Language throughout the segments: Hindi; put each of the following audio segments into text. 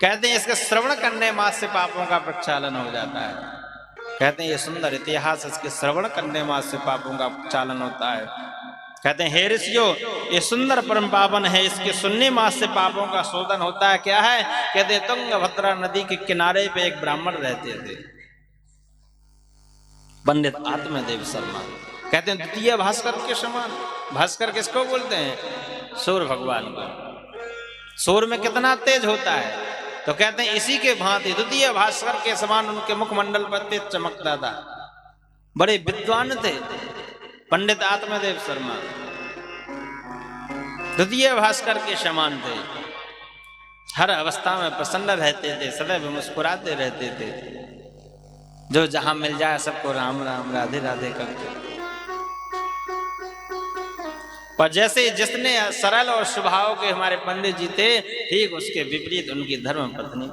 कहते हैं इसके श्रवण करने मात्र से पापों का प्रक्षालन हो जाता है। कहते हैं ये सुंदर इतिहास, इसके श्रवण करने मात्र से पापों का प्रक्षालन होता है। कहते हैं हे ऋषियों, ये सुंदर परम पावन है, इसके सुनने मात्र से पापों का शोधन होता है। क्या है? कहते हैं तुंगभद्रा नदी के किनारे पे एक ब्राह्मण रहते थे, पंडित आत्मदेव शर्मा। कहते हैं द्वितीय भास्कर के समान। भास्कर किसको बोलते हैं? सूर्य भगवान को। सूर्य में कितना तेज होता है, तो कहते हैं इसी के भांति द्वितीय भास्कर के समान उनके मुखमंडल पर तेज चमकता था। बड़े विद्वान थे पंडित आत्मदेव शर्मा, द्वितीय भास्कर के समान थे। हर अवस्था में प्रसन्न रहते थे, सदैव मुस्कुराते रहते थे। जो जहां मिल जाए सबको राम राम राधे राधे करते। पर जैसे जिसने सरल और स्वभाव के हमारे पंडित जी थे, ठीक उसके विपरीत उनकी धर्म पत्नी।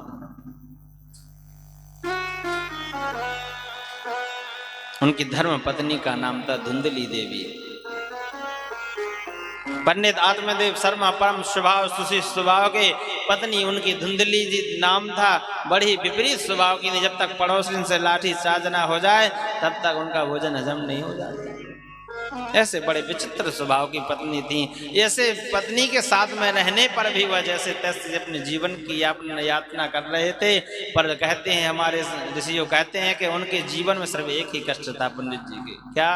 उनकी धर्म पत्नी का नाम था धुंधली देवी। पंडित आत्मदेव शर्मा परम स्वभाव सुशील स्वभाव के, पत्नी उनकी धुंधली जी नाम था। बड़ी विपरीत स्वभाव की थी। जब तक पड़ोसी से लाठी चार्जना हो जाए तब तक उनका भोजन हजम नहीं हो जाता। ऐसे बड़े विचित्र स्वभाव की पत्नी थी। ऐसे पत्नी के साथ में रहने पर भी वह जैसे तैसे अपने जीवन की यातना कर रहे थे। पर कहते हैं हमारे ऋषियों कहते हैं कि उनके जीवन में सिर्फ एक ही कष्ट था पंडित जी के। क्या?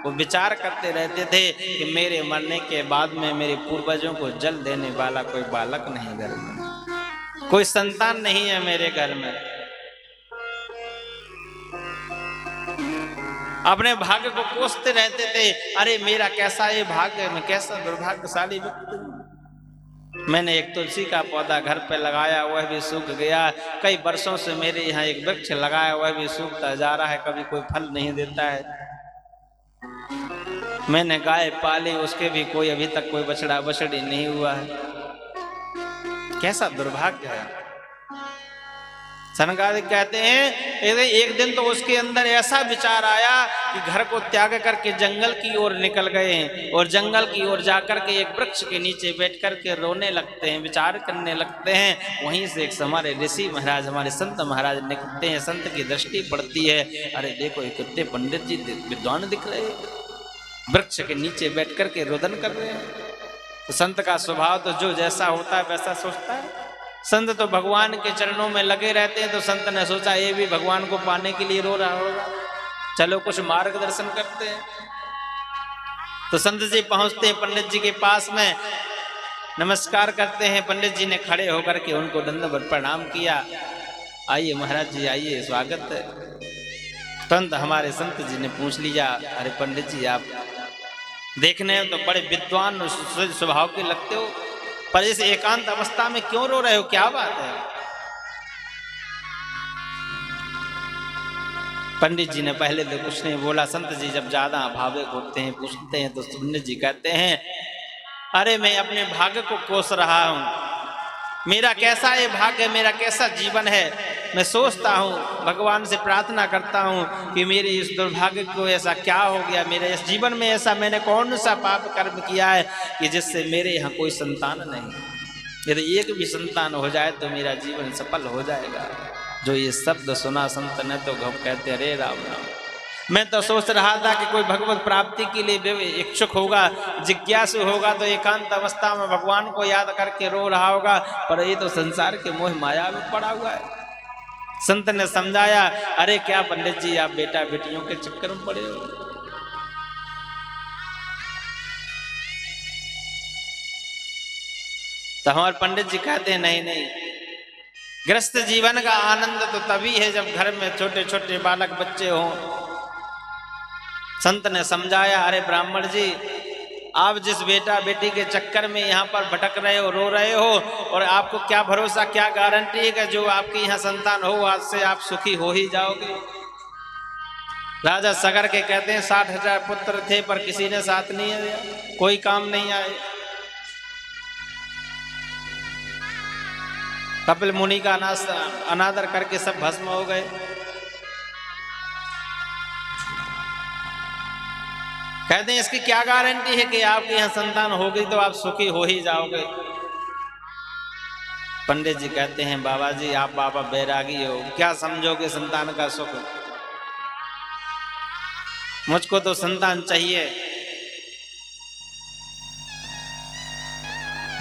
वो विचार करते रहते थे कि मेरे मरने के बाद में मेरे पूर्वजों को जल देने वाला कोई बालक नहीं घर में, कोई संतान नहीं है मेरे घर में। अपने भाग्य को कोसते रहते थे, अरे मेरा कैसा ये भाग्य, मैं कैसा दुर्भाग्यशाली व्यक्ति हूं। मैंने एक तुलसी का पौधा घर पे लगाया, वह भी सूख गया। कई वर्षों से मेरे यहाँ एक वृक्ष लगाया, वह भी सूखता जा रहा है, कभी कोई फल नहीं देता है। मैंने गाय पाली, उसके भी कोई अभी तक कोई बछड़ा बछड़ी नहीं हुआ है। कैसा दुर्भाग्य है। सनकादिक कहते हैं एक दिन तो उसके अंदर ऐसा विचार आया कि घर को त्याग करके जंगल की ओर निकल गए और जंगल की ओर जाकर के एक वृक्ष के नीचे बैठ करके रोने लगते हैं, विचार करने लगते हैं। वहीं से एक हमारे ऋषि महाराज, हमारे संत महाराज निकलते हैं। संत की दृष्टि पड़ती है, अरे देखो ये कितने पंडित जी विद्वान दिख रहे हैं, वृक्ष के नीचे बैठ करके रोदन कर रहे हैं। तो संत का स्वभाव तो जो जैसा होता है वैसा सोचता है। संत तो भगवान के चरणों में लगे रहते हैं, तो संत ने सोचा ये भी भगवान को पाने के लिए रो रहा होगा, चलो कुछ मार्गदर्शन करते हैं। तो संत जी पहुंचते हैं पंडित जी के पास में, नमस्कार करते हैं। पंडित जी ने खड़े होकर के उनको दंडवत प्रणाम किया। आइए महाराज जी आइए, स्वागत है। तुरंत हमारे संत जी ने पूछ लिया, अरे पंडित जी आप देखने तो बड़े विद्वान स्वभाव के लगते हो, पर इस एकांत अवस्था में क्यों रो रहे हो, क्या बात है? पंडित जी ने पहले तो कुछ नहीं बोला। संत जी जब ज्यादा भावुक होते हैं, पूछते हैं, तो पंडित जी कहते हैं, अरे मैं अपने भाग्य को कोस रहा हूं। मेरा कैसा ये भाग्य, मेरा कैसा जीवन है। मैं सोचता हूँ, भगवान से प्रार्थना करता हूँ कि मेरे इस दुर्भाग्य को ऐसा क्या हो गया, मेरे इस जीवन में ऐसा मैंने कौन सा पाप कर्म किया है कि जिससे मेरे यहाँ कोई संतान नहीं। यदि एक भी संतान हो जाए तो मेरा जीवन सफल हो जाएगा। जो ये शब्द सुना संत ने तो कहते अरे राम राम। मैं तो सोच रहा था कि कोई भगवत प्राप्ति के लिए इच्छुक होगा, जिज्ञासु होगा, तो एकांत अवस्था में भगवान को याद करके रो रहा होगा, पर ये तो संसार के मोह माया में पड़ा हुआ है। संत ने समझाया, अरे क्या पंडित जी आप बेटा बेटियों के चक्कर में पड़े हो। तो हमारे पंडित जी कहते हैं नहीं नहीं, गृहस्थ जीवन का आनंद तो तभी है जब घर में छोटे छोटे बालक बच्चे हों। संत ने समझाया, अरे ब्राह्मण जी आप जिस बेटा बेटी के चक्कर में यहाँ पर भटक रहे हो, रो रहे हो, और आपको क्या भरोसा, क्या गारंटी है कि जो आपके यहाँ संतान हो आज से आप सुखी हो ही जाओगे। राजा सगर के कहते हैं 60,000 पुत्र थे पर किसी ने साथ नहीं दिया, कोई काम नहीं आए। कपिल मुनि का अनादर करके सब भस्म हो गए। कहते हैं इसकी क्या गारंटी है कि आपके यहाँ संतान हो गई तो आप सुखी हो ही जाओगे। पंडित जी कहते हैं बाबा जी आप बाबा बैरागी हो, क्या समझोगे संतान का सुख? मुझको तो संतान चाहिए।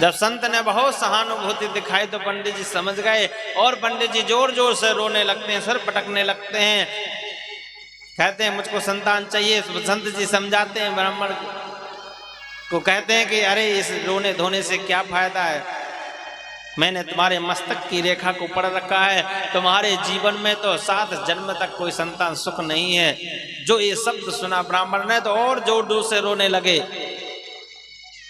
जब संत ने बहुत सहानुभूति दिखाई तो पंडित जी समझ गए और पंडित जी जोर जोर से रोने लगते हैं, सर पटकने लगते हैं, कहते हैं मुझको संतान चाहिए। संत जी समझाते हैं ब्राह्मण को, कहते हैं कि अरे इस रोने धोने से क्या फायदा है, मैंने तुम्हारे मस्तक की रेखा को पढ़ रखा है, तुम्हारे जीवन में तो 7 जन्म तक कोई संतान सुख नहीं है। जो ये शब्द सुना ब्राह्मण ने तो और जोर जोर से रोने लगे,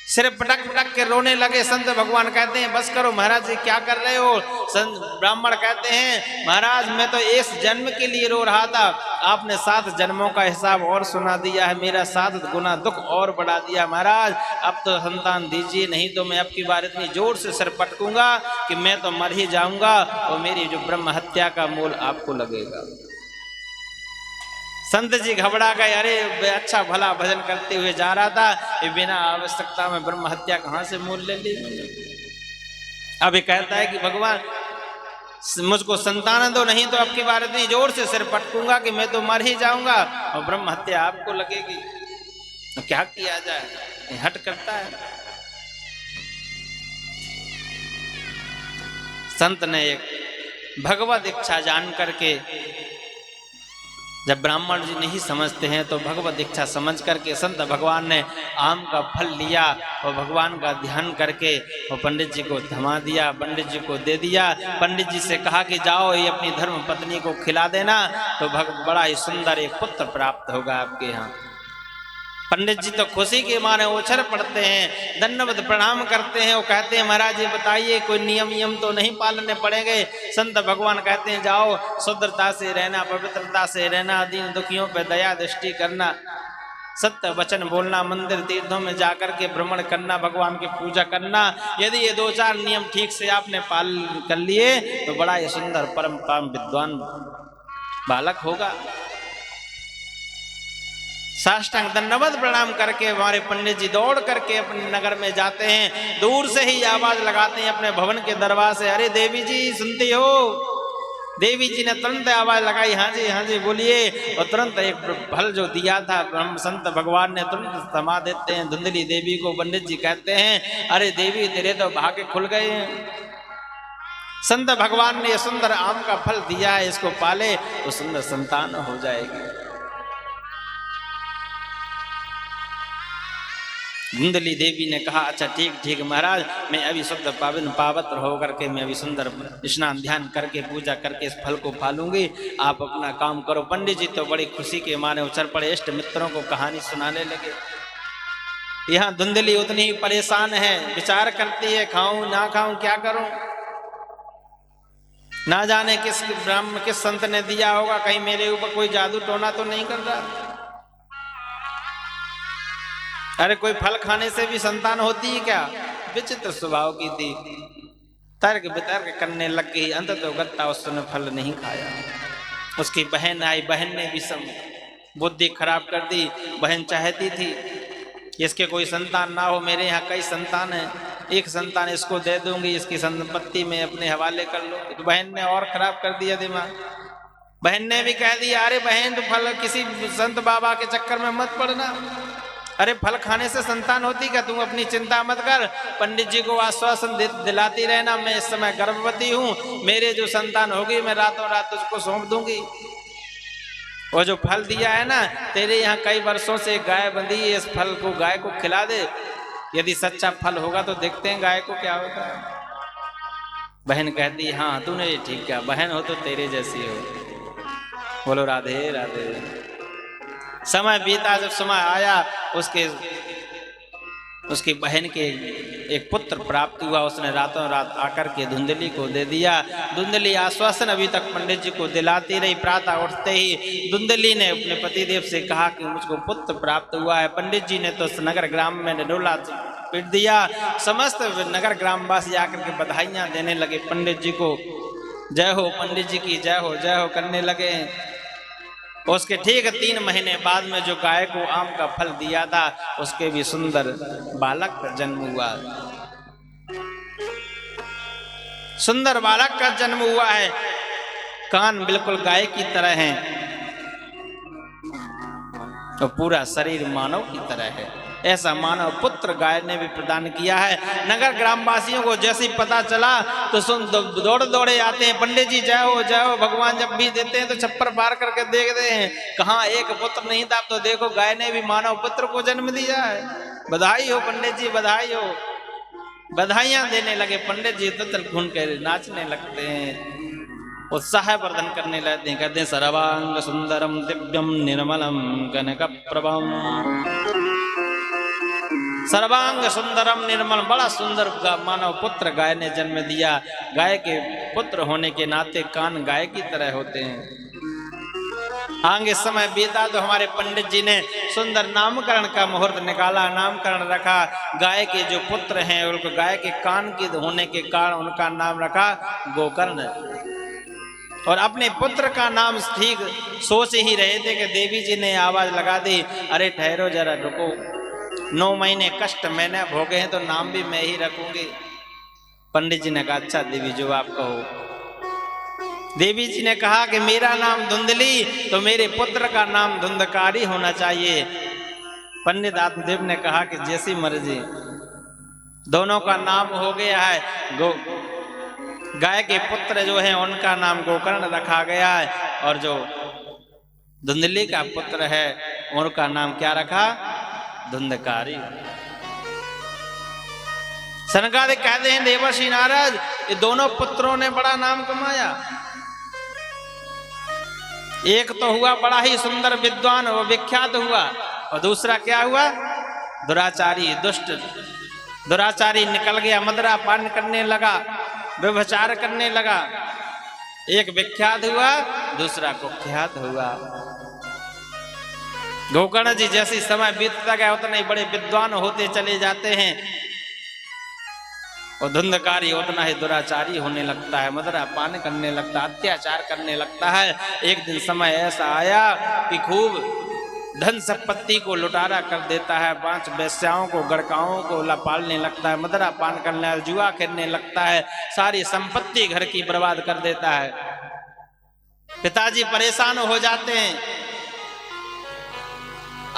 सिर्फ पटक पटक के रोने लगे। संत भगवान कहते हैं बस करो महाराज जी क्या कर रहे हो? संत ब्राह्मण कहते हैं महाराज मैं तो इस जन्म के लिए रो रहा था, आपने 7 जन्मों का हिसाब और सुना दिया है, मेरा 7 गुना दुख और बढ़ा दिया महाराज। अब तो संतान दीजिए, नहीं तो मैं अब की बार इतनी जोर से सिर पटकूंगा कि मैं तो मर ही जाऊंगा और मेरी जो ब्रह्म हत्या का मोल आपको लगेगा। संत जी घबरा गए, अरे अच्छा भला भजन करते हुए जा रहा था, ये बिना आवश्यकता में ब्रह्म हत्या कहाँ से मोल ले ली मैंने। अभी कहता है कि भगवान मुझको संतान दो, नहीं तो अब की बार इतनी जोर से सिर पटकूंगा कि मैं तो मर ही जाऊंगा और ब्रह्म हत्या आपको लगेगी। तो क्या किया जाए, हट करता है। संत ने एक भगवत इच्छा जान करके, जब ब्राह्मण जी नहीं समझते हैं तो भगवत इच्छा समझ करके संत भगवान ने आम का फल लिया और भगवान का ध्यान करके वो पंडित जी को थमा दिया, पंडित जी को दे दिया। पंडित जी से कहा कि जाओ ये अपनी धर्म पत्नी को खिला देना, तो बड़ा ही सुंदर एक पुत्र प्राप्त होगा आपके यहाँ। पंडित जी तो खुशी के मारे उछल पड़ते हैं, दंडवत प्रणाम करते हैं। वो कहते हैं महाराज जी बताइए कोई नियम तो नहीं पालने पड़ेंगे? संत भगवान कहते हैं जाओ शुद्धता से रहना, पवित्रता से रहना, दीन दुखियों पे दया दृष्टि करना, सत्य वचन बोलना, मंदिर तीर्थों में जाकर के भ्रमण करना, भगवान की पूजा करना। यदि ये 2-4 नियम ठीक से आपने पालन कर लिए तो बड़ा ही सुंदर परम विद्वान बालक होगा। साष्टांग दंडवत प्रणाम करके हमारे पंडित जी दौड़ करके अपने नगर में जाते हैं। दूर से ही आवाज लगाते हैं अपने भवन के दरवाजे से, अरे देवी जी सुनती हो? देवी जी ने तुरंत आवाज लगाई, हाँ जी बोलिए। और तुरंत एक फल जो दिया था ब्रह्म संत भगवान ने तुरंत थमा देते हैं धुंधली देवी को। पंडित जी कहते हैं अरे देवी तेरे तो भाग्य खुल गए हैं, संत भगवान ने सुंदर आम का फल दिया है, इसको पाले तो सुंदर संतान हो जाएगी। धुंधली देवी ने कहा अच्छा ठीक महाराज, मैं अभी शुद्ध पावित्र होकर के मैं अभी सुंदर स्नान ध्यान करके पूजा करके इस फल को पालूंगी, आप अपना काम करो। पंडित जी तो बड़ी खुशी के मारे उछल पड़े, इष्ट मित्रों को कहानी सुनाने लगे। यहाँ धुंधली उतनी ही परेशान है, विचार करती है खाऊं ना खाऊं क्या करूं, ना जाने किस ब्राह्मण किस संत ने दिया होगा, कहीं मेरे ऊपर कोई जादू टोना तो नहीं कर रहा। अरे कोई फल खाने से भी संतान होती है क्या? विचित्र स्वभाव की थी, तर्क वितर्क करने लग गई। अंत तो गत्ता उसने फल नहीं खाया। उसकी बहन आई, बहन ने भी बुद्धि खराब कर दी। बहन चाहती थी इसके कोई संतान ना हो, मेरे यहाँ कई संतान है, एक संतान इसको दे दूंगी, इसकी संपत्ति में अपने हवाले कर लो। तो बहन ने और खराब कर दिया दिमाग। बहन ने भी कह दिया अरे बहन तो फल किसी संत बाबा के चक्कर में मत पड़ना, अरे फल खाने से संतान होती क्या, तुम अपनी चिंता मत कर, पंडित जी को आश्वासन दिलाती रहना, मैं इस समय गर्भवती हूँ, मेरे जो संतान होगी मैं रातों रात तुझको सौंप दूंगी। वो जो फल दिया है ना, तेरे यहाँ कई वर्षों से गाय बंधी है, इस फल को गाय को खिला दे, यदि सच्चा फल होगा तो देखते हैं गाय को क्या होता है। बहन कहती है हाँ तूने ठीक किया, बहन हो तो तेरे जैसी हो। बोलो राधे राधे। समय बीता, जब समय आया उसकी बहन के एक पुत्र प्राप्त हुआ। उसने रातों रात आकर के धुंधली को दे दिया। धुंधली आश्वासन अभी तक पंडित जी को दिलाती रही। प्रातः उठते ही धुंधली ने अपने पतिदेव से कहा कि मुझको पुत्र प्राप्त हुआ है। पंडित जी ने तो नगर ग्राम में डोला पीट दिया। समस्त नगर ग्रामवासी आकर के बधाइयां देने लगे पंडित जी को, जय हो पंडित जी की जय हो करने लगे। उसके ठीक 3 महीने बाद में जो गाय को आम का फल दिया था उसके भी सुंदर बालक का जन्म हुआ। सुंदर बालक का जन्म हुआ है, कान बिल्कुल गाय की तरह हैं और पूरा शरीर मानव की तरह है। ऐसा मानव पुत्र गाय ने भी प्रदान किया है। नगर ग्रामवासियों को जैसे ही पता चला तो दौड़ दौड़े आते हैं, पंडित जी जय हो। भगवान जब भी देते हैं तो छप्पर पार करके देखते हैं, कहाँ एक पुत्र नहीं था, तो देखो गाय ने भी मानव पुत्र को जन्म दिया है। बधाई हो पंडित जी, बधाई हो। बधाइयां देने लगे। पंडित जी तो घूम के नाचने लगते हैं, उत्साह वर्धन करने लगते हैं। कहते हैं सर्वांग सुंदरम दिव्यम निर्मलम कनक प्रभम। सर्वांग सुंदरम निर्मल, बड़ा सुंदर मानव पुत्र गाय ने जन्म दिया। गाय के पुत्र होने के नाते कान गाय की तरह होते हैं। आगे समय बीता तो हमारे पंडित जी ने सुंदर नामकरण का मुहूर्त निकाला, नामकरण रखा। गाय के जो पुत्र हैं उनको गाय के कान के होने के कारण उनका नाम रखा गोकर्ण। और अपने पुत्र का नाम ठीक सोच ही रहे थे कि देवी जी ने आवाज लगा दी, अरे ठहरो जरा, रुको, 9 महीने कष्ट मैंने भोगे हैं तो नाम भी मैं ही रखूंगी। पंडित जी ने कहा अच्छा देवी जो आप कहो। देवी जी ने कहा कि मेरा नाम धुंधली तो मेरे पुत्र का नाम धुंधकारी होना चाहिए। पंडित आत्मदेव ने कहा कि जैसी मर्जी, दोनों का नाम हो गया है। गाय के पुत्र जो हैं उनका नाम गोकर्ण रखा गया है, और जो धुंधली का पुत्र है उनका नाम क्या रखा? धुंधकारी। सनकादिक कहते हैं देवर्षि नारद, ये दोनों पुत्रों ने बड़ा नाम कमाया। एक तो हुआ बड़ा ही सुंदर विद्वान, वो विख्यात हुआ, और दूसरा क्या हुआ? दुराचारी, दुष्ट दुराचारी निकल गया, मदरा पान करने लगा, व्यभिचार करने लगा। एक विख्यात हुआ, दूसरा कुख्यात हुआ। गोकर्ण जी जैसे समय बीतता गया उतने ही बड़े विद्वान होते चले जाते हैं, और धुंधकारी उतना ही दुराचारी होने लगता है, मदरा पान करने लगता, अत्याचार करने लगता है। एक दिन समय ऐसा आया कि खूब धन संपत्ति को लुटारा कर देता है, 5 वेश्याओं को, गड़काओं को पालने लगता है, मदरा पान करने, जुआ खेलने लगता है, सारी संपत्ति घर की बर्बाद कर देता है। पिताजी परेशान हो जाते हैं।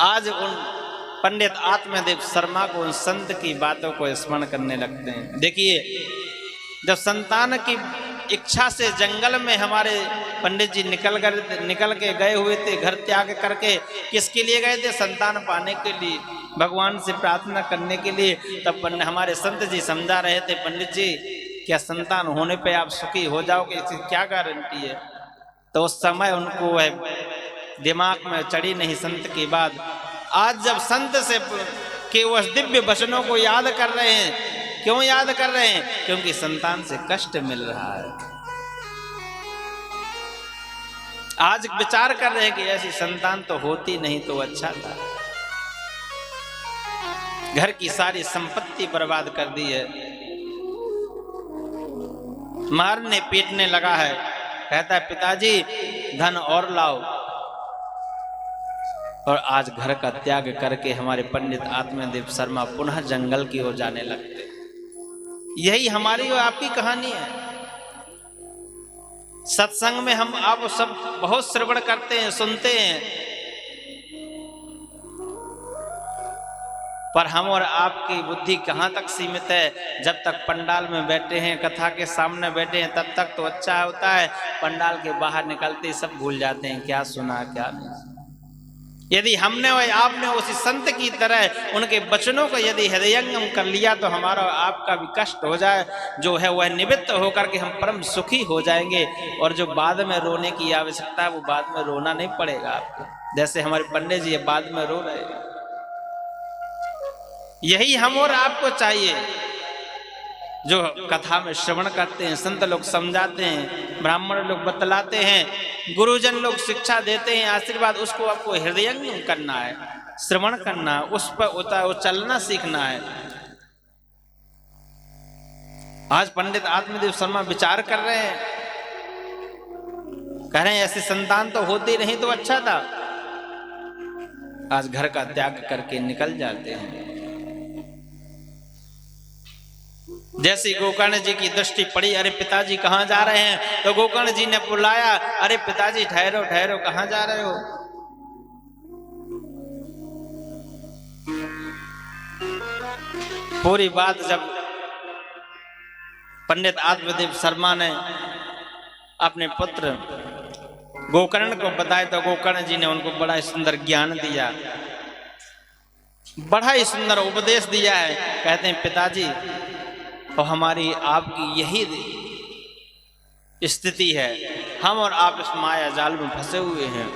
आज उन पंडित आत्मदेव शर्मा को उन संत की बातों को स्मरण करने लगते हैं। देखिए, जब संतान की इच्छा से जंगल में हमारे पंडित जी निकल के गए हुए थे, घर त्याग करके, किसके लिए गए थे? संतान पाने के लिए, भगवान से प्रार्थना करने के लिए। तब हमारे संत जी समझा रहे थे, पंडित जी क्या संतान होने पे आप सुखी हो जाओगे, इसकी क्या गारंटी है? तो उस समय उनको दिमाग में चढ़ी नहीं संत की बात। आज जब संत से के उस दिव्य वचनों को याद कर रहे हैं, क्यों याद कर रहे हैं? क्योंकि संतान से कष्ट मिल रहा है। आज विचार कर रहे हैं कि ऐसी संतान तो होती नहीं तो अच्छा था। घर की सारी संपत्ति बर्बाद कर दी है, मारने पीटने लगा है। कहता है पिताजी धन और लाओ। और आज घर का त्याग करके हमारे पंडित आत्मदेव शर्मा पुनः जंगल की ओर जाने लगते। यही हमारी और आपकी कहानी है। सत्संग में हम आप सब बहुत श्रवण करते हैं, सुनते हैं, पर हम और आपकी बुद्धि कहाँ तक सीमित है? जब तक पंडाल में बैठे हैं, कथा के सामने बैठे हैं, तब तक तो अच्छा होता है। पंडाल के बाहर निकलते ही सब भूल जाते हैं, क्या सुना क्या नहीं। यदि हमने और आपने उसी संत की तरह उनके वचनों को यदि हृदयंगम कर लिया तो हमारा आपका भी कष्ट हो जाए जो है वह निवृत्त होकर के हम परम सुखी हो जाएंगे। और जो बाद में रोने की आवश्यकता है वो बाद में रोना नहीं पड़ेगा आपको, जैसे हमारे पंडित जी बाद में रो रहे हैं। यही हम और आपको चाहिए। जो कथा में श्रवण करते हैं, संत लोग समझाते हैं, ब्राह्मण लोग बतलाते हैं, गुरुजन लोग शिक्षा देते हैं, आशीर्वाद, उसको आपको हृदयंगम करना है, श्रवण करना है, उस पर चलना सीखना है। आज पंडित आत्मदेव शर्मा विचार कर रहे हैं, कह रहे हैं ऐसी संतान तो होती नहीं तो अच्छा था। आज घर का त्याग करके निकल जाते हैं। जैसे गोकर्ण जी की दृष्टि पड़ी, अरे पिताजी कहाँ जा रहे हैं, तो गोकर्ण जी ने बुलाया, अरे पिताजी ठहरो ठहरो, कहाँ जा रहे हो। पूरी बात जब पंडित आत्मदेव शर्मा ने अपने पुत्र गोकर्ण को बताया, तो गोकर्ण जी ने उनको बड़ा सुंदर ज्ञान दिया, बड़ा ही सुंदर उपदेश दिया है। कहते हैं पिताजी, और हमारी आपकी यही स्थिति है, हम और आप इस माया जाल में फंसे हुए हैं।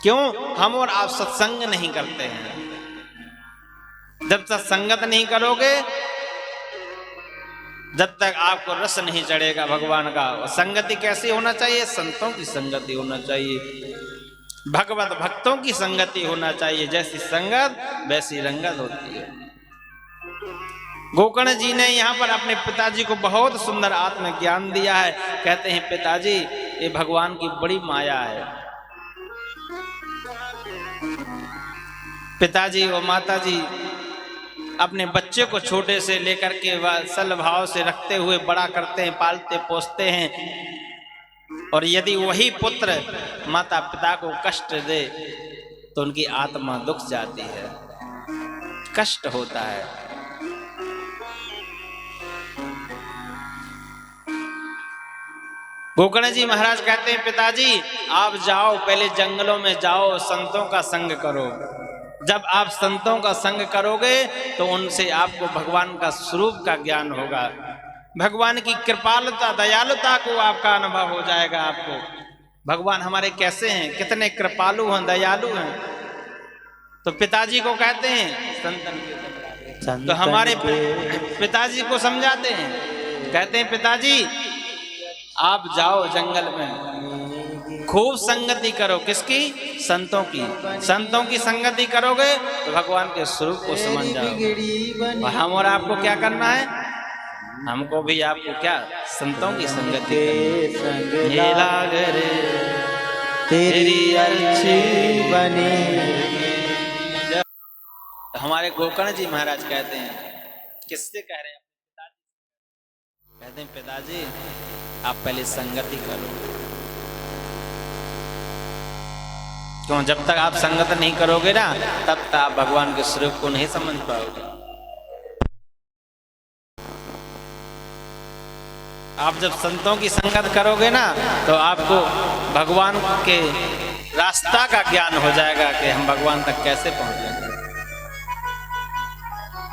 क्यों? हम और आप सत्संग नहीं करते हैं। जब तक संगत नहीं करोगे, जब तक आपको रस नहीं चढ़ेगा भगवान का। संगति कैसी होना चाहिए? संतों की संगति होना चाहिए, भगवत भक्तों की संगति होना चाहिए। जैसी संगत वैसी रंगत होती है। गोकर्ण जी ने यहाँ पर अपने पिताजी को बहुत सुंदर आत्मज्ञान दिया है। कहते हैं पिताजी, ये भगवान की बड़ी माया है। पिताजी और माताजी अपने बच्चे को छोटे से लेकर के वात्सल भाव से रखते हुए बड़ा करते हैं, पालते पोसते हैं। और यदि वही पुत्र माता पिता को कष्ट दे तो उनकी आत्मा दुख जाती है, कष्ट होता है। गोकर्ण जी महाराज कहते हैं पिताजी, आप जाओ, पहले जंगलों में जाओ, संतों का संग करो। जब आप संतों का संग करोगे तो उनसे आपको भगवान का स्वरूप का ज्ञान होगा, भगवान की कृपालुता दयालुता को आपका अनुभव हो जाएगा। आपको भगवान हमारे कैसे हैं, कितने कृपालु हैं, दयालु हैं। तो पिताजी को कहते हैं संतन, तो हमारे पिताजी को समझाते हैं, कहते हैं पिताजी आप जाओ जंगल में, खूब संगति करो। किसकी? संतों की। संतों की संगति करोगे तो भगवान के स्वरूप को समझ जाओ। और हम और आपको क्या करना है? हमको भी आपको क्या? संतों की संगति करनी। तेरी अर्ची बनी। हमारे गोकर्ण जी महाराज कहते हैं, किससे कह रहे हैं? कहते हैं पिताजी आप पहले संगति करो। क्यों? जब तक आप संगत नहीं करोगे ना, तब तक आप भगवान के स्वरूप को नहीं समझ पाओगे। आप जब संतों की संगत करोगे ना, तो आपको भगवान के रास्ता का ज्ञान हो जाएगा कि हम भगवान तक कैसे पहुंचेंगे।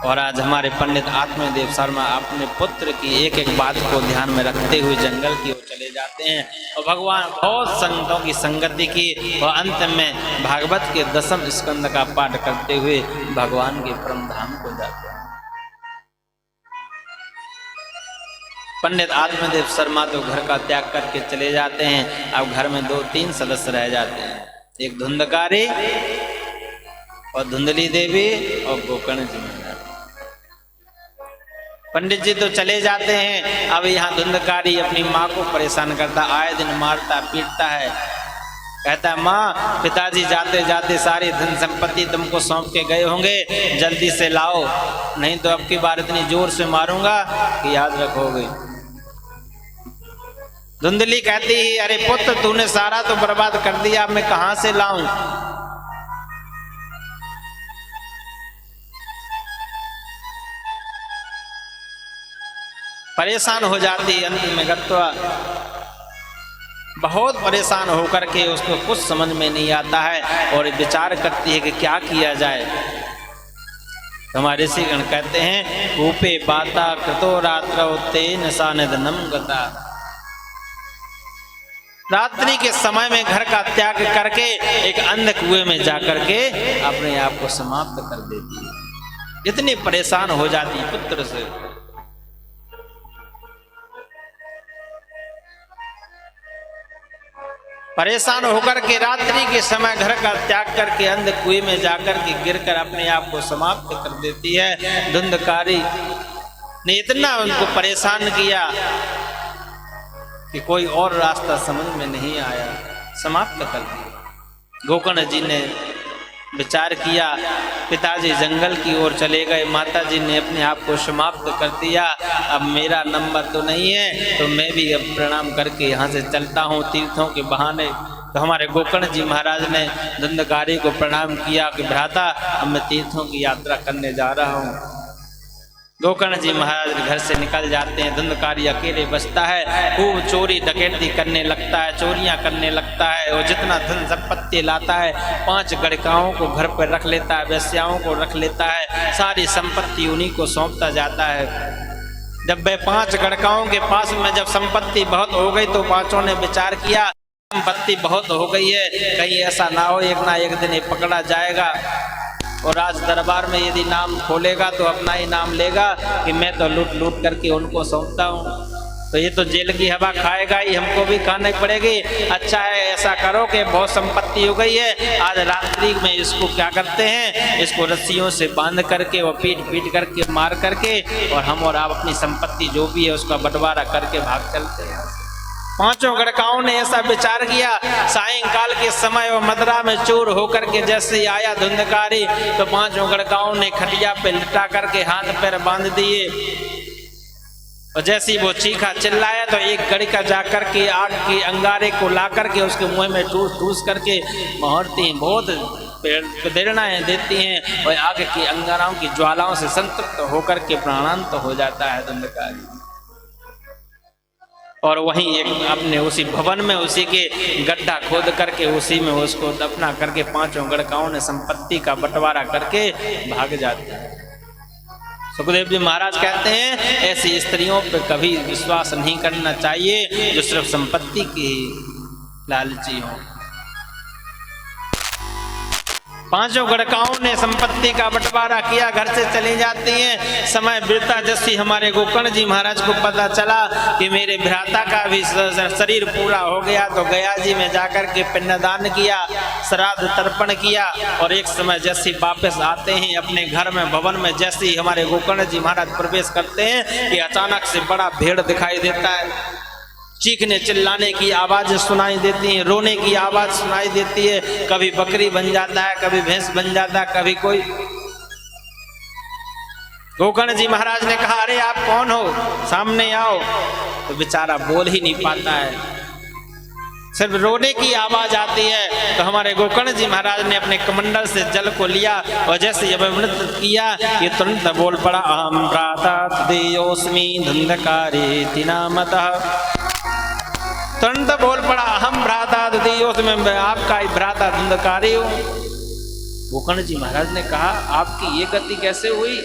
और आज हमारे पंडित आत्मदेव शर्मा अपने पुत्र की एक एक बात को ध्यान में रखते हुए जंगल की ओर चले जाते हैं और भगवान बहुत संतों की संगति की, और अंत में भागवत के 10वें स्कंद का पाठ करते हुए भगवान के परम धाम को जाते हैं। पंडित आत्मदेव शर्मा तो घर का त्याग करके चले जाते हैं। अब घर में 2-3 सदस्य रह जाते हैं, एक धुंधकारी और धुंधली देवी और गोकर्ण जी। पंडित जी तो चले जाते हैं। अब यहाँ धुंधकारी अपनी माँ को परेशान करता, आए दिन मारता पीटता है। कहता है माँ, पिताजी जाते जाते सारी धन संपत्ति तुमको सौंप के गए होंगे, जल्दी से लाओ, नहीं तो अब की बार इतनी जोर से मारूंगा कि याद रखोगे। धुंधली कहती है, अरे पुत्र तूने सारा तो बर्बाद कर दिया, अब मैं कहाँ से लाऊं? परेशान हो जाती है। अंत में गत्वा बहुत परेशान होकर के उसको कुछ समझ में नहीं आता है और विचार करती है कि क्या किया जाए। हमारे ऋषिगण कहते हैं, कूपे बाता कृतो रात्रौ तेन सानिधनम गता। रात्रि के समय में घर का त्याग करके एक अंध कुएं में जाकर के अपने आप को समाप्त कर देती है। इतनी परेशान हो जाती है पुत्र से। परेशान होकर के रात्रि के समय घर का त्याग करके अंध कुएं में जाकर के गिरकर अपने आप को समाप्त कर देती है। धुंधकारी ने इतना उनको परेशान किया कि कोई और रास्ता समझ में नहीं आया, समाप्त कर दिया। गोकर्ण जी ने विचार किया। पिताजी जंगल की ओर चले गए। माताजी ने अपने आप को समाप्त कर दिया। अब मेरा नंबर तो नहीं है, तो मैं भी अब प्रणाम करके यहाँ से चलता हूँ तीर्थों के बहाने। तो हमारे गोकर्ण जी महाराज ने धुंधकारी को प्रणाम किया कि भ्राता, अब मैं तीर्थों की यात्रा करने जा रहा हूँ। गोकर्ण जी महाराज घर से निकल जाते हैं। धुंधकारी अकेले बचता है, खूब चोरी डकैती करने लगता है, चोरियां करने लगता है और जितना धन संपत्ति लाता है 5 गड़काओं को घर पर रख लेता है, वेश्याओं को रख लेता है, सारी संपत्ति उन्हीं को सौंपता जाता है। जब वे 5 गड़काओं के पास में जब संपत्ति बहुत हो गई तो पांचों ने विचार किया संपत्ति बहुत हो गई है, कहीं ऐसा ना हो एक ना एक दिन ये पकड़ा जाएगा और राज दरबार में यदि नाम खोलेगा तो अपना ही नाम लेगा कि मैं तो लूट लूट करके उनको सौंपता हूँ, तो ये तो जेल की हवा खाएगा ही, हमको भी खानी पड़ेगी। अच्छा है ऐसा करो कि बहुत संपत्ति हो गई है, आज रात्रि में इसको क्या करते हैं, इसको रस्सियों से बांध करके और पीट पीट करके मार करके और हम और आप अपनी संपत्ति जो भी है उसका बंटवारा करके भाग चलते हैं। पांचों गड़काओं ने ऐसा विचार किया। सायंकाल के समय वो मदरा में चूर होकर के जैसे ही आया धुंधकारी तो पांचों गड़काओं ने खटिया पे लिटा करके हाथ पैर बांध दिए और जैसे ही वो चीखा चिल्लाया तो एक गड़का जाकर के आग के अंगारे को ला करके उसके मुंह में ठूस ठूस करके मारती हैं, बहुत प्रेरणाएं देती हैं और आग की अंगारों की ज्वालाओं से संतप्त होकर के प्राणांत हो जाता है धुंधकारी। और वहीं एक अपने उसी भवन में उसी के गड्ढा खोद करके उसी में उसको दफना करके पांचों गड़काओं ने संपत्ति का बंटवारा करके भाग जाते हैं। सुखदेव जी महाराज कहते हैं ऐसी स्त्रियों पर कभी विश्वास नहीं करना चाहिए जो सिर्फ संपत्ति की लालची हो। पांचों गड़काओं ने संपत्ति का बंटवारा किया, घर से चली जाती हैं। समय बीतता जैसी हमारे गोकर्ण जी महाराज को पता चला कि मेरे भ्राता का भी शरीर पूरा हो गया तो गया जी में जाकर के पिंडदान किया, श्राद्ध तर्पण किया और एक समय जैसे वापस आते हैं अपने घर में भवन में, जैसे ही हमारे गोकर्ण जी महाराज प्रवेश करते हैं कि अचानक से बड़ा भीड़ दिखाई देता है, चीखने चिल्लाने की आवाज़ सुनाई देती है, रोने की आवाज़ सुनाई देती है, कभी बकरी बन जाता है, कभी भैंस बन जाता है, कभी कोई। गोकर्ण जी महाराज ने कहा अरे आप कौन हो, सामने आओ। तो बेचारा बोल ही नहीं पाता है, सिर्फ रोने की आवाज आती है। तो हमारे गोकर्ण जी महाराज ने अपने कमंडल से जल को लिया और जैसे अभिमृत किया ये तुरंत बोल पड़ा अहम भ्राता देयोस्मि धुंधकारी नामतः। तुरंत बोल पड़ा अहम भ्राता देयोस्मि, मैं आपका ही भ्राता धुंधकारी हूँ। गोकर्ण जी महाराज ने कहा आपकी ये गति कैसे हुई,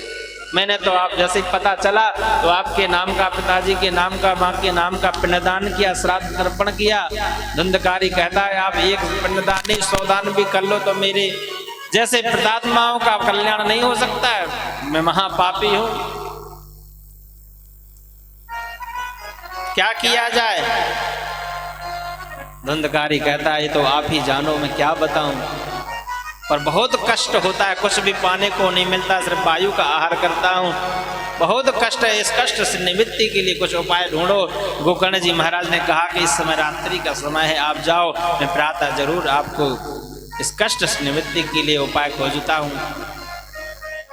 मैंने तो आप जैसे पता चला तो आपके नाम का, पिताजी के नाम का, माँ के नाम का पिंडदान किया, श्राद्ध तर्पण किया। धुंधकारी कहता है आप एक पिंडदान नहीं 100 दान भी कर लो तो मेरे जैसे पितात्माओं का कल्याण नहीं हो सकता है, मैं महापापी हूं, क्या किया जाए। धुंधकारी कहता है ये तो आप ही जानो, मैं क्या बताऊं, पर बहुत कष्ट होता है, कुछ भी पाने को नहीं मिलता, सिर्फ वायु का आहार करता हूँ, बहुत कष्ट है, इस कष्ट से निवृत्ति के लिए कुछ उपाय ढूंढो। गोकर्ण जी महाराज ने कहा कि इस समय रात्रि का समय है, आप जाओ, मैं प्रातः जरूर आपको इस कष्ट से निवृत्ति के लिए उपाय खोजता हूँ।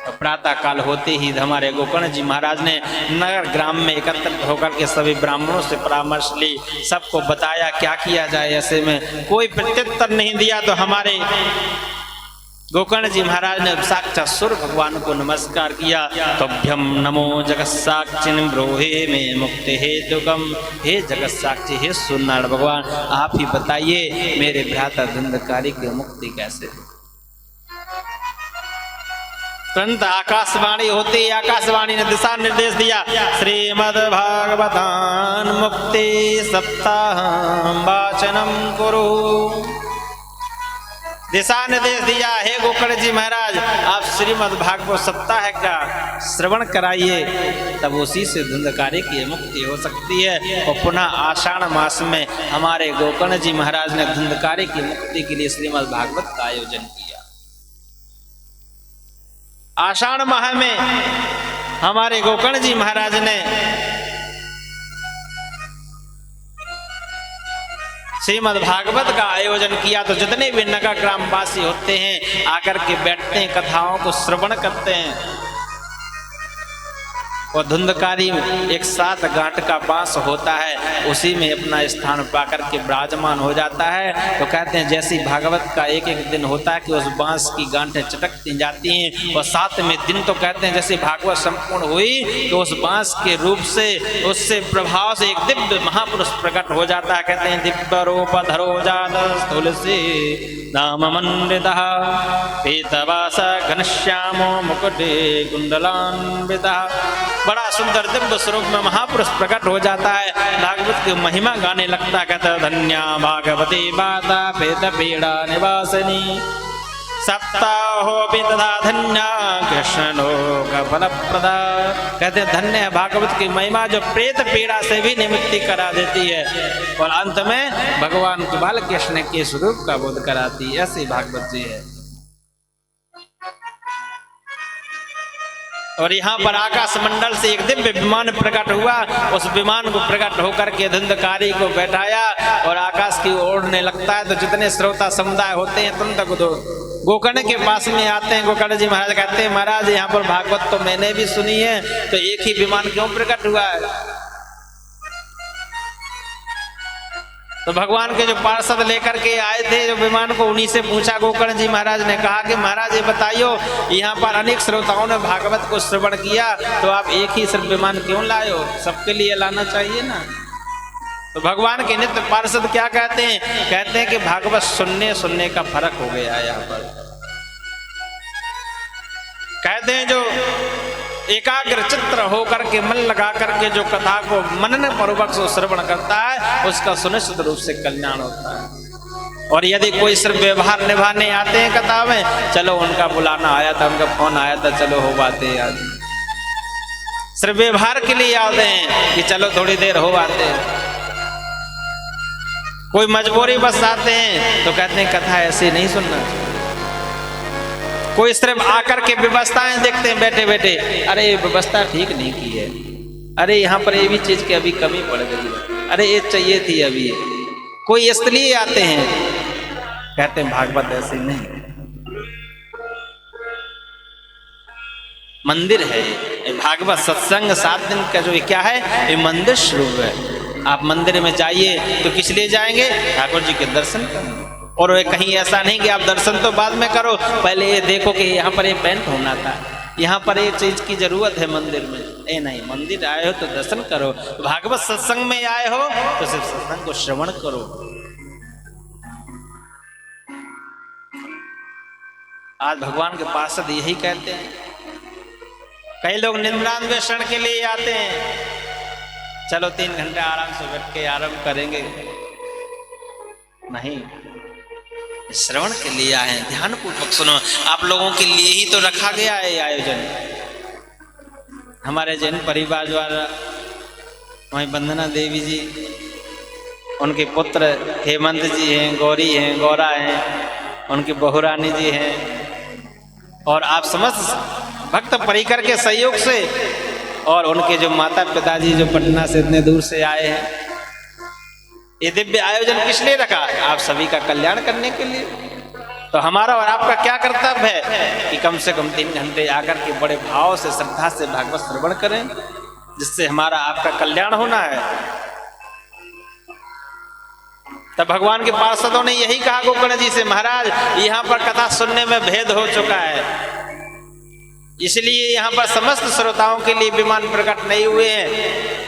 तो प्रातः काल होते ही हमारे गोकर्ण जी महाराज ने नगर ग्राम में एकत्रित होकर के सभी ब्राह्मणों से परामर्श ली, सबको बताया क्या किया जाए। ऐसे में कोई प्रत्युत्तर नहीं दिया तो हमारे गोकर्ण जी महाराज ने साक्षात सूर्य भगवान को नमस्कार किया। तोभ्यम नमो जगत साक्षिन ब्रोहे में मुक्ति हेतुकम, हे जगत साक्षी, हे सूर्यनारायण भगवान आप ही बताइए मेरे भ्राता धुंधकारी की मुक्ति कैसे। तुरंत आकाशवाणी होती, आकाशवाणी ने दिशा निर्देश दिया, श्रीमद् भागवतान मुक्ति सप्ताह वाचनम कुरु। दिशा निर्देश दिया, हे गोकर्ण जी महाराज आप श्रीमद् भागवत सप्ताह का श्रवण कराइए, तब उसी से धुंधकारी की मुक्ति हो सकती है। और पुनः आषाढ़ मास में हमारे गोकर्ण जी महाराज ने धुंधकारी की मुक्ति के लिए श्रीमद् भागवत का आयोजन किया। आषाढ़ माह में हमारे गोकर्ण जी महाराज ने श्रीमद् भागवत का आयोजन किया तो जितने भी नगर ग्रामवासी होते हैं आकर के बैठते हैं, कथाओं को श्रवण करते हैं। और धुंधकारी एक 7 गांठ का बांस होता है, उसी में अपना स्थान पाकर के विराजमान हो जाता है। तो कहते हैं जैसी भागवत का एक एक दिन होता है कि उस बांस की गांठें चटकती जाती हैं, और 7वें दिन तो कहते हैं जैसे भागवत संपूर्ण हुई तो उस बांस के रूप से, उससे प्रभाव से एक दिव्य महापुरुष प्रकट हो जाता है। कहते हैं दिव्य रूप धरो जात तुलसी नाम मंडितः पीतवास घनश्यामो मुकुटे कुंडलान्वितः। बड़ा सुंदर दिव्य स्वरूप में महापुरुष प्रकट हो जाता है, भागवत की महिमा गाने लगता है। कहता धन्या भागवती माता पेत पीड़ा निवासिनी सप्ताहो भी तथा धन्या कृष्णो का फल प्रदा। कहते धन्य है भागवत की महिमा जो प्रेत पीड़ा से भी निवृत्ति करा देती है और अंत में भगवान के बाल कृष्ण के स्वरूप का बोध कराती है। ऐसे भागवत जी है। और यहाँ पर आकाश मंडल से एक दिव्य विमान प्रकट हुआ, उस विमान को प्रकट होकर के धुंधकारी को बैठाया और आकाश की ओर उड़ने लगता है। तो जितने श्रोता समुदाय होते हैं तुम तक गोकर्ण के पास में आते हैं। गोकर्ण जी महाराज कहते हैं महाराज यहाँ पर भागवत तो मैंने भी सुनी है, तो एक ही विमान क्यों प्रकट हुआ है? तो भगवान के जो पार्षद लेकर के आए थे जो विमान को, उन्हीं से पूछा गोकर्ण जी महाराज ने, कहा कि महाराज ये बताइयो यहाँ पर अनेक श्रोताओं ने भागवत को श्रवण किया, तो आप एक ही सिर्फ विमान क्यों लाए हो? सबके लिए लाना चाहिए ना। तो भगवान के नित्य पार्षद क्या कहते हैं? कहते हैं कि भागवत सुनने का फर्क हो गया है यहाँ पर। कहते हैं जो एकाग्र चित्र होकर के मन लगा करके जो कथा को मनन पूर्वक से श्रवण करता है उसका सुनिश्चित रूप से कल्याण होता है। और यदि कोई सिर्फ व्यवहार निभाने आते हैं कथा में, चलो उनका बुलाना आया था, उनका फोन आया था, चलो हो बातें याद, सिर्फ व्यवहार के लिए आते हैं कि चलो थोड़ी देर हो बातें हैं। कोई मजबूरी बस आते हैं तो कहते हैं कथा ऐसे नहीं सुनना। कोई सिर्फ आकर के व्यवस्थाएं देखते हैं बैठे बैठे, अरे ये व्यवस्था ठीक नहीं की है, अरे यहाँ पर ये भी चीज की अभी कमी पड़ गई है, अरे ये चाहिए थी अभी। कोई इसलिए आते हैं, कहते हैं भागवत ऐसे नहीं। मंदिर है भागवत सत्संग 7 दिन का जो क्या है, ये मंदिर स्वरूप है। आप मंदिर में जाइए तो किस लिए जाएंगे? ठाकुर जी के दर्शन करने। और कहीं ऐसा नहीं कि आप दर्शन तो बाद में करो, पहले ये देखो कि यहाँ पर ये पेंट होना था, यहाँ पर ये चीज की जरूरत है मंदिर में। ए नहीं, मंदिर आए हो तो दर्शन करो, भागवत सत्संग में आए हो तो सिर्फ सत्संग को श्रवण करो। आज भगवान के पार्षद यही कहते हैं। कई लोग निद्रान्वेषण के लिए आते हैं, चलो 3 घंटे आराम से बैठ के आराम करेंगे, नहीं, श्रवण के लिए आए हैं। ध्यान पूर्वक सुनो, आप लोगों के लिए ही तो रखा गया है ये आयोजन। हमारे जैन परिवार द्वारा वहीं वंदना देवी जी, उनके पुत्र हेमंत जी हैं, गौरी हैं, गौरा हैं, उनकी बहुरानी जी हैं, और आप समस्त भक्त परिकर के सहयोग से, और उनके जो माता पिताजी जो पटना से इतने दूर से आए हैं। ये दिव्य आयोजन किस लिए रखा? आप सभी का कल्याण करने के लिए। तो हमारा और आपका क्या कर्तव्य है कि कम से कम 3 घंटे आकर के बड़े भाव से श्रद्धा से भागवत श्रवण करें, जिससे हमारा आपका कल्याण होना है। तब भगवान के पार्षदों ने यही कहा गोकर्ण जी से, महाराज यहाँ पर कथा सुनने में भेद हो चुका है, इसलिए यहाँ पर समस्त श्रोताओं के लिए विमान प्रकट नहीं हुए हैं।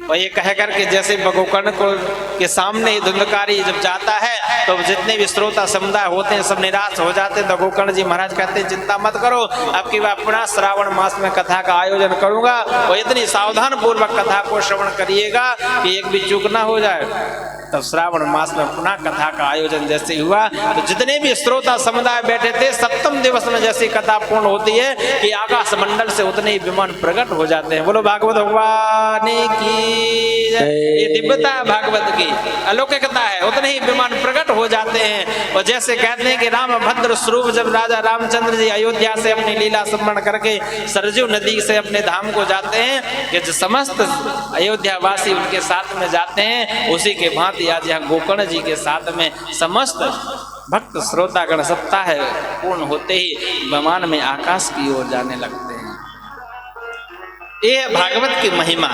और ये कह करके जैसे गोकर्ण को के सामने ही धुंधकारी जब जाता है तो जितने भी श्रोता समुदाय होते हैं सब निराश हो जाते हैं। तो गोकर्ण जी महाराज कहते हैं चिंता मत करो, अब की बार पुनः श्रावण मास में कथा का आयोजन करूंगा, और इतनी सावधान पूर्वक कथा को श्रवण करिएगा कि एक भी चूक ना हो जाए। तब श्रावण मास में पुनः कथा का आयोजन जैसे हुआ तो जितने भी श्रोता समुदाय बैठे थे, 7वें दिवस में जैसी कथा पूर्ण होती है कि आकाश मंडल से उतने ही विमान प्रकट हो जाते हैं। बोलो भागवत भगवान की है। ये दिव्यता भागवत की अलौकिकता है। उतने ही विमान प्रकट हो जाते हैं। और जैसे कहते हैं कि राम भद्र स्वरूप जब राजा रामचंद्र जी अयोध्या से अपनी लीला स्मरण करके सरजू नदी से अपने धाम को जाते हैं कि जो समस्त अयोध्या वासी उनके साथ में जाते हैं, उसी के भांति आज यहाँ गोकर्ण जी के साथ में समस्त भक्त श्रोतागण सप्ताह पूर्ण होते ही विमान में आकाश की ओर जाने लगते हैं। ये भागवत की महिमा।